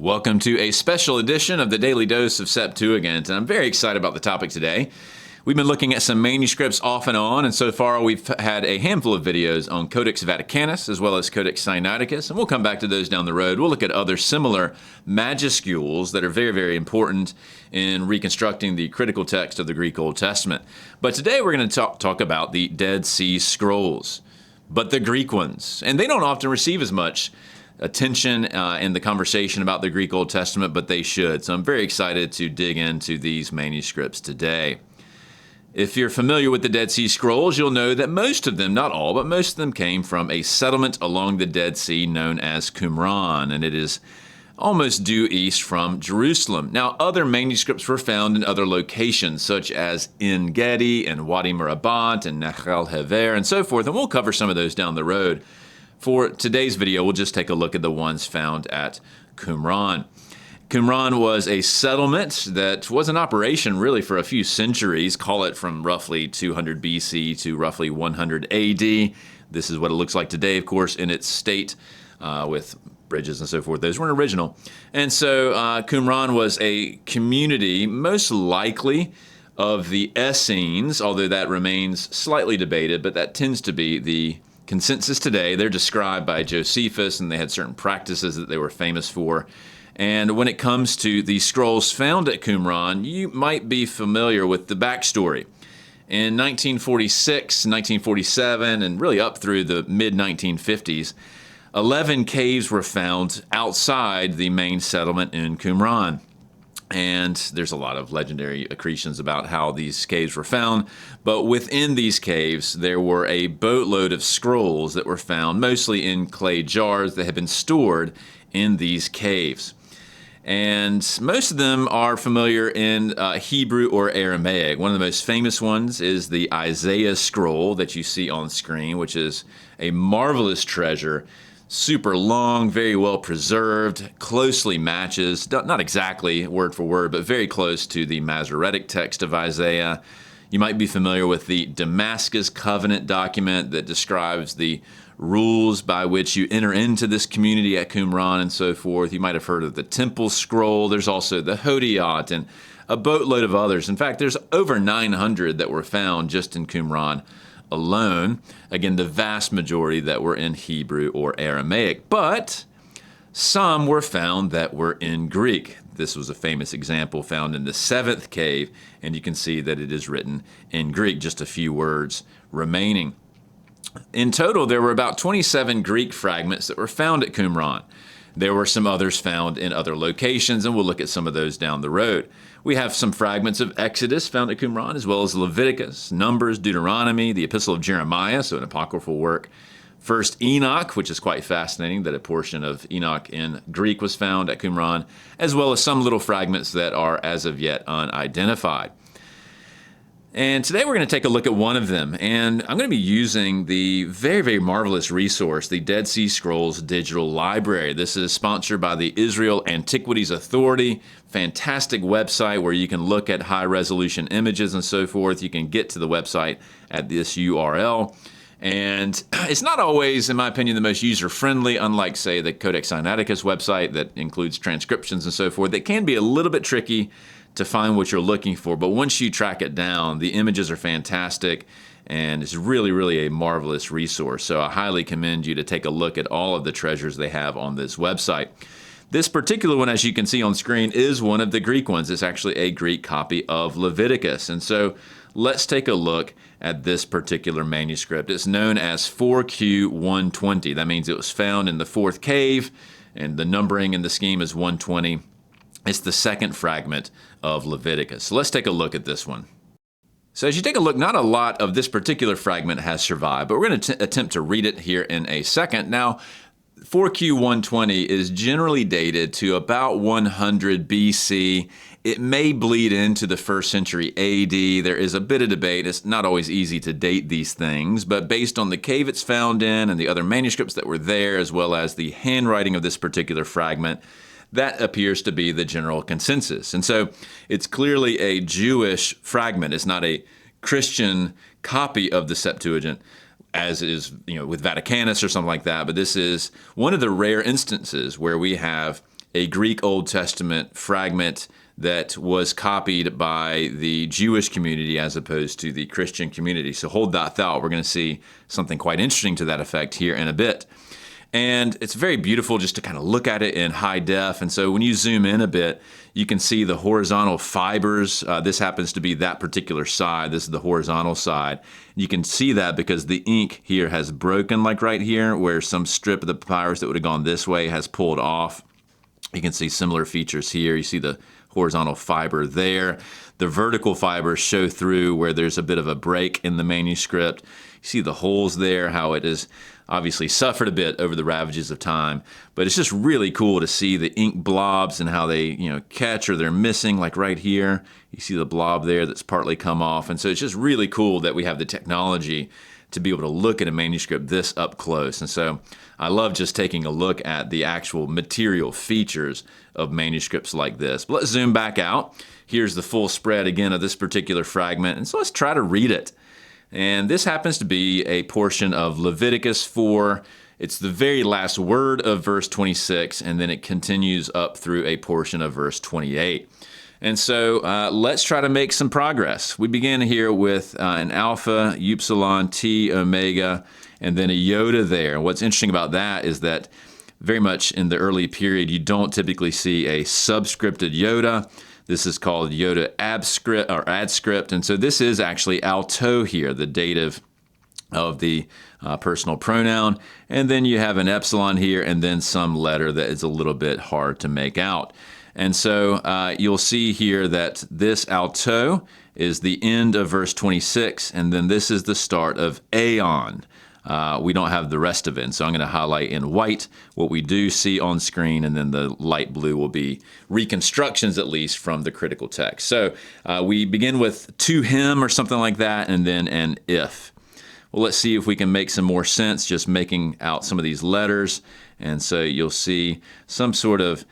Welcome to a special edition of the Daily Dose of Septuagint, and I'm very excited about the topic today. We've been looking at some manuscripts off and on, and so far we've had a handful of videos on Codex Vaticanus as well as Codex Sinaiticus, and we'll come back to those down the road. We'll look at other similar majuscules that are very, very important in reconstructing the critical text of the Greek Old Testament. But today we're going to talk about the Dead Sea Scrolls, but the Greek ones, and they don't often receive as much attention in the conversation about the Greek Old Testament, but they should. So I'm very excited to dig into these manuscripts today. If you're familiar with the Dead Sea Scrolls, you'll know that most of them, not all, but most of them came from a settlement along the Dead Sea known as Qumran, and it is almost due east from Jerusalem. Now, other manuscripts were found in other locations, such as En Gedi and Wadi Murabat and Nechel Hever and so forth, and we'll cover some of those down the road. For today's video, we'll just take a look at the ones found at Qumran. Qumran was a settlement that was in operation really for a few centuries, call it from roughly 200 BC to roughly 100 AD. This is what it looks like today, of course, in its state with bridges and so forth. Those weren't original. And so Qumran was a community, most likely of the Essenes, although that remains slightly debated, but that tends to be the consensus today. They're described by Josephus, and they had certain practices that they were famous for. And when it comes to the scrolls found at Qumran, you might be familiar with the backstory. In 1946, 1947, and really up through the mid-1950s, 11 caves were found outside the main settlement in Qumran. And there's a lot of legendary accretions about how these caves were found. But within these caves, there were a boatload of scrolls that were found, mostly in clay jars that had been stored in these caves. And most of them are familiar in Hebrew or Aramaic. One of the most famous ones is the Isaiah scroll that you see on screen, which is a marvelous treasure. Super long, very well preserved, closely matches, not exactly word for word, but very close to the Masoretic text of Isaiah. You might be familiar with the Damascus Covenant document that describes the rules by which you enter into this community at Qumran and so forth. You might have heard of the Temple Scroll. There's also the Hodiot and a boatload of others. In fact, there's over 900 that were found just in Qumran alone. Again, the vast majority that were in Hebrew or Aramaic, but some were found that were in Greek. This was a famous example found in the 7th cave, and you can see that it is written in Greek, just a few words remaining. In total, there were about 27 Greek fragments that were found at Qumran. There were some others found in other locations, and we'll look at some of those down the road. We have some fragments of Exodus found at Qumran, as well as Leviticus, Numbers, Deuteronomy, the Epistle of Jeremiah, so an apocryphal work. First Enoch, which is quite fascinating that a portion of Enoch in Greek was found at Qumran, as well as some little fragments that are as of yet unidentified. And today we're going to take a look at one of them, and I'm going to be using the very, very marvelous resource, the Dead Sea Scrolls Digital Library. This is sponsored by the Israel Antiquities Authority. Fantastic website where you can look at high-resolution images and so forth. You can get to the website at this URL. And it's not always, in my opinion, the most user-friendly, unlike, say, the Codex Sinaiticus website that includes transcriptions and so forth. It can be a little bit tricky to find what you're looking for, but once you track it down, the images are fantastic, and it's really, really a marvelous resource. So I highly commend you to take a look at all of the treasures they have on this website. This particular one, as you can see on screen, is one of the Greek ones. It's actually a Greek copy of Leviticus. And so let's take a look at this particular manuscript. It's known as 4Q120. That means it was found in the 4th cave, and the numbering in the scheme is 120. It's the second fragment of Leviticus. So let's take a look at this one. So as you take a look, not a lot of this particular fragment has survived, but we're going to attempt to read it here in a second. Now, 4Q120 is generally dated to about 100 BC. It may bleed into the 1st century AD. There is a bit of debate. It's not always easy to date these things, but based on the cave it's found in and the other manuscripts that were there, as well as the handwriting of this particular fragment, that appears to be the general consensus. And so it's clearly a Jewish fragment. It's not a Christian copy of the Septuagint, as is, with Vaticanus or something like that. But this is one of the rare instances where we have a Greek Old Testament fragment that was copied by the Jewish community as opposed to the Christian community. So hold that thought. We're going to see something quite interesting to that effect here in a bit. And it's very beautiful just to kind of look at it in high def. And so when you zoom in a bit, you can see the horizontal fibers. This happens to be that particular side. This is the horizontal side. You can see that because the ink here has broken, like right here, where some strip of the papyrus that would have gone this way has pulled off. You can see similar features here. You see the horizontal fiber there. The vertical fibers show through where there's a bit of a break in the manuscript. You see the holes there, how it has obviously suffered a bit over the ravages of time. But it's just really cool to see the ink blobs and how they, catch or they're missing, like right here. You see the blob there that's partly come off. And so it's just really cool that we have the technology to be able to look at a manuscript this up close. And so I love just taking a look at the actual material features of manuscripts like this. But let's zoom back out. Here's the full spread again of this particular fragment. And so let's try to read it. And this happens to be a portion of Leviticus 4. It's the very last word of verse 26, and then it continues up through a portion of verse 28. And so let's try to make some progress. We begin here with an alpha, upsilon, t, omega, and then a iota there. What's interesting about that is that very much in the early period, you don't typically see a subscripted iota. This is called iota abscript or adscript. And so this is actually alto here, the dative of the personal pronoun. And then you have an epsilon here and then some letter that is a little bit hard to make out. And so you'll see here that this alto is the end of verse 26, and then this is the start of aeon. We don't have the rest of it, and so I'm going to highlight in white what we do see on screen, and then the light blue will be reconstructions, at least, from the critical text. So we begin with to him or something like that, and then an if. Well, let's see if we can make some more sense just making out some of these letters. And so you'll see some sort of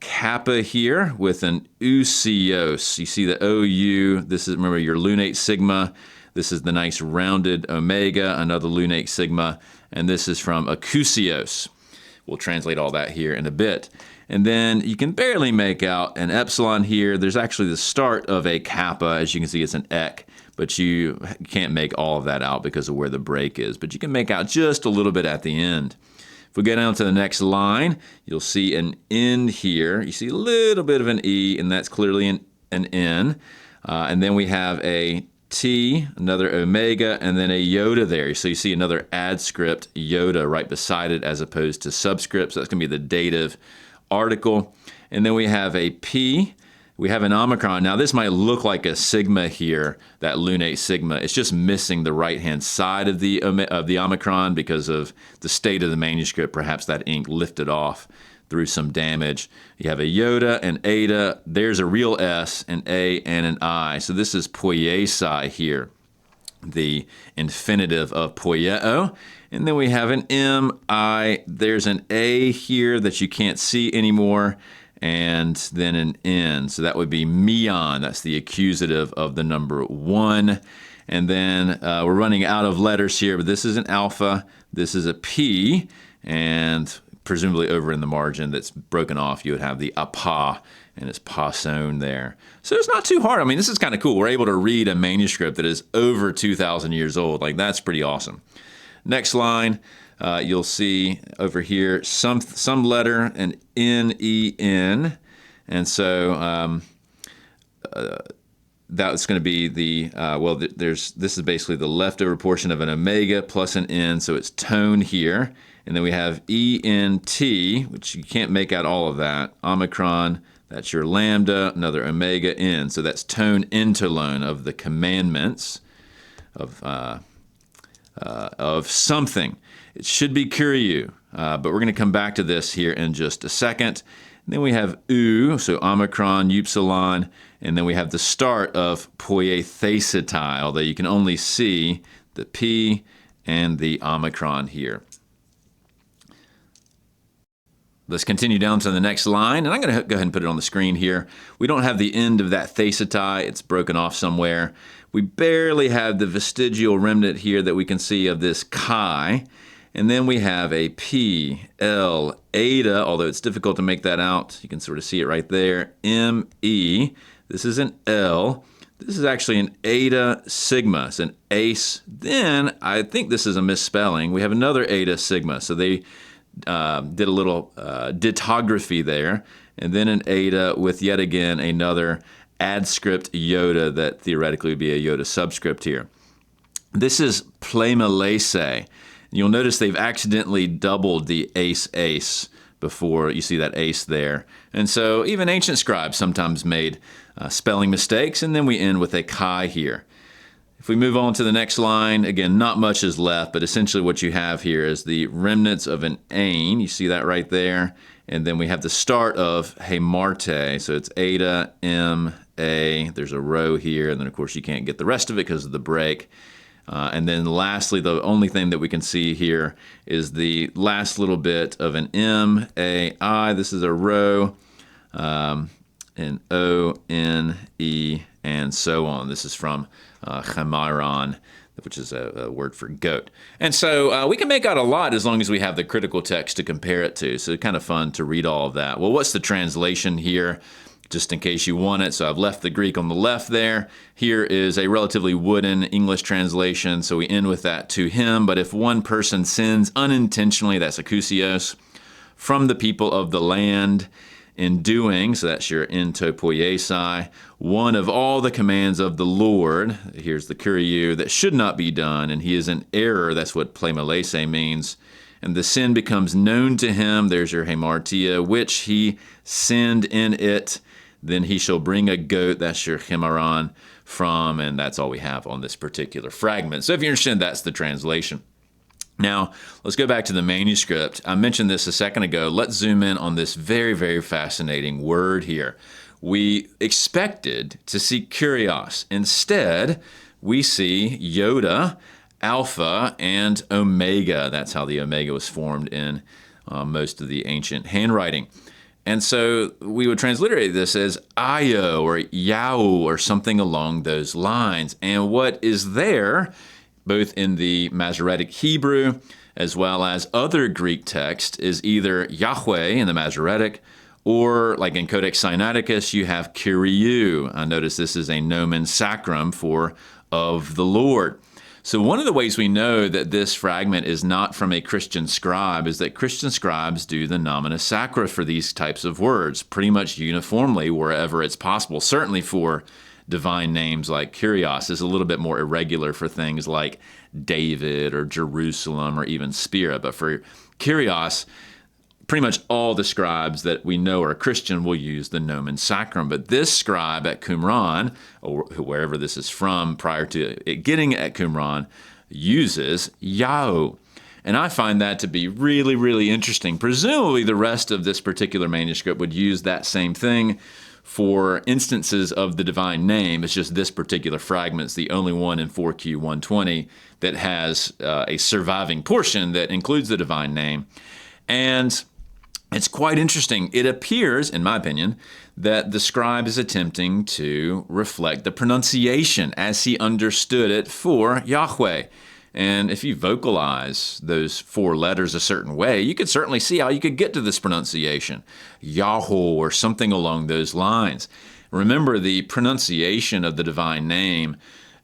kappa here with an ousios. You see the OU. This is, remember, your lunate sigma. This is the nice rounded omega, another lunate sigma. And this is from akousios. We'll translate all that here in a bit. And then you can barely make out an epsilon here. There's actually the start of a kappa. As you can see, it's an ek. But you can't make all of that out because of where the break is. But you can make out just a little bit at the end. If we go down to the next line, you'll see an N here. You see a little bit of an E, and that's clearly an N. And then we have a T, another omega, and then a iota there. So you see another adscript, iota, right beside it as opposed to subscript. So that's going to be the dative article. And then we have a P. We have an omicron. Now this might look like a sigma here, that lunate sigma. It's just missing the right-hand side of the omicron because of the state of the manuscript. Perhaps that ink lifted off through some damage. You have a iota, an eta. There's a real S, an A, and an I. So this is poiesai here, the infinitive of poieo. And then we have an M, I. There's an A here that you can't see anymore. And then an N. So that would be meon. That's the accusative of the number 1. And then we're running out of letters here, but this is an alpha. This is a P. And presumably over in the margin that's broken off, you would have the apa, and it's passon there. So it's not too hard. I mean, this is kind of cool. We're able to read a manuscript that is over 2,000 years old. Like, that's pretty awesome. Next line. You'll see over here some letter, an N-E-N, and so that's going to be the, this is basically the leftover portion of an omega plus an N, so it's tone here, and then we have E-N-T, which you can't make out all of that, omicron, that's your lambda, another omega N, so that's tone interlone of the commandments of something. It should be kuriou, but we're going to come back to this here in just a second. And then we have U, so omicron, upsilon, and then we have the start of poiethesitai, although you can only see the P and the omicron here. Let's continue down to the next line, and I'm going to go ahead and put it on the screen here. We don't have the end of that thesitai. It's broken off somewhere. We barely have the vestigial remnant here that we can see of this chi. And then we have a P, L, eta, although it's difficult to make that out. You can sort of see it right there. M, E. This is an L. This is actually an eta sigma. It's an ace. Then I think this is a misspelling. We have another eta sigma. So they did a little dittography there. And then an eta with yet again another adscript iota that theoretically would be a iota subscript here. This is plemalese. You'll notice they've accidentally doubled the ace before. You see that ace there. And so even ancient scribes sometimes made spelling mistakes, and then we end with a chi here. If we move on to the next line, again, not much is left, but essentially what you have here is the remnants of an ain. You see that right there. And then we have the start of hemarte. So it's eta, m, a. There's a row here, and then of course you can't get the rest of it because of the break. And then lastly, the only thing that we can see here is the last little bit of an M, A, I. This is a row, an O, N, E, and so on. This is from Qumran, which is a word for goat. And so we can make out a lot as long as we have the critical text to compare it to. So it's kind of fun to read all of that. Well, what's the translation here? Just in case you want it. So I've left the Greek on the left there. Here is a relatively wooden English translation. So we end with that, to him. But if one person sins unintentionally, that's akousios, from the people of the land in doing, so that's your entopoiesai, one of all the commands of the Lord, here's the kuriou, that should not be done, and he is in error, that's what plemalese means, and the sin becomes known to him, there's your hamartia, which he sinned in it, then he shall bring a goat, that's your chimaran, from, and that's all we have on this particular fragment. So if you're interested, that's the translation. Now, let's go back to the manuscript. I mentioned this a second ago. Let's zoom in on this very, very fascinating word here. We expected to see kurios. Instead, we see iota, alpha, and omega. That's how the omega was formed in most of the ancient handwriting. And so we would transliterate this as Io or Yao or something along those lines. And what is there, both in the Masoretic Hebrew as well as other Greek text, is either Yahweh in the Masoretic, or like in Codex Sinaiticus, you have Kyriou. Notice this is a nomen sacrum for of the Lord. So one of the ways we know that this fragment is not from a Christian scribe is that Christian scribes do the nomina sacra for these types of words pretty much uniformly wherever it's possible. Certainly for divine names like Kyrios is a little bit more irregular for things like David or Jerusalem or even Spira. But for Kyrios, pretty much all the scribes that we know are Christian will use the nomen sacrum. But this scribe at Qumran, or wherever this is from prior to it getting at Qumran, uses Yao. And I find that to be really, really interesting. Presumably the rest of this particular manuscript would use that same thing for instances of the divine name. It's just this particular fragment's the only one in 4Q 120 that has a surviving portion that includes the divine name. And it's quite interesting. It appears, in my opinion, that the scribe is attempting to reflect the pronunciation as he understood it for Yahweh. And if you vocalize those four letters a certain way, you could certainly see how you could get to this pronunciation, Yahweh or something along those lines. Remember, the pronunciation of the divine name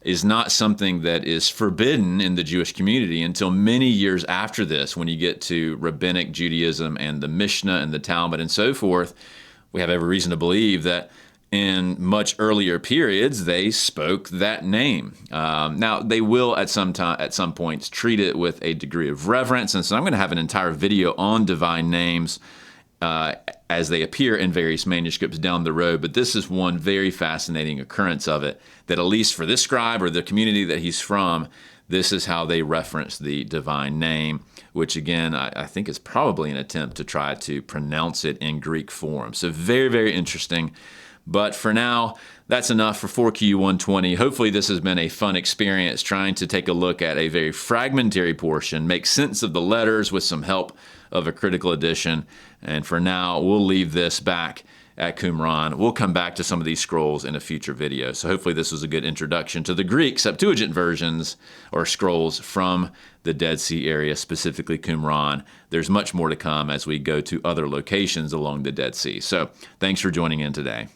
is not something that is forbidden in the Jewish community until many years after this, when you get to Rabbinic Judaism and the Mishnah and the Talmud and so forth. We have every reason to believe that in much earlier periods, they spoke that name. Now, they will at some points treat it with a degree of reverence, and so I'm going to have an entire video on divine names as they appear in various manuscripts down the road, but this is one very fascinating occurrence of it, that at least for this scribe or the community that he's from, this is how they reference the divine name, which again, I think is probably an attempt to try to pronounce it in Greek form. So very, very interesting. But for now, that's enough for 4Q 120. Hopefully this has been a fun experience trying to take a look at a very fragmentary portion, make sense of the letters with some help of a critical edition. And for now, we'll leave this back at Qumran. We'll come back to some of these scrolls in a future video. So hopefully this was a good introduction to the Greek Septuagint versions or scrolls from the Dead Sea area, specifically Qumran. There's much more to come as we go to other locations along the Dead Sea. So thanks for joining in today.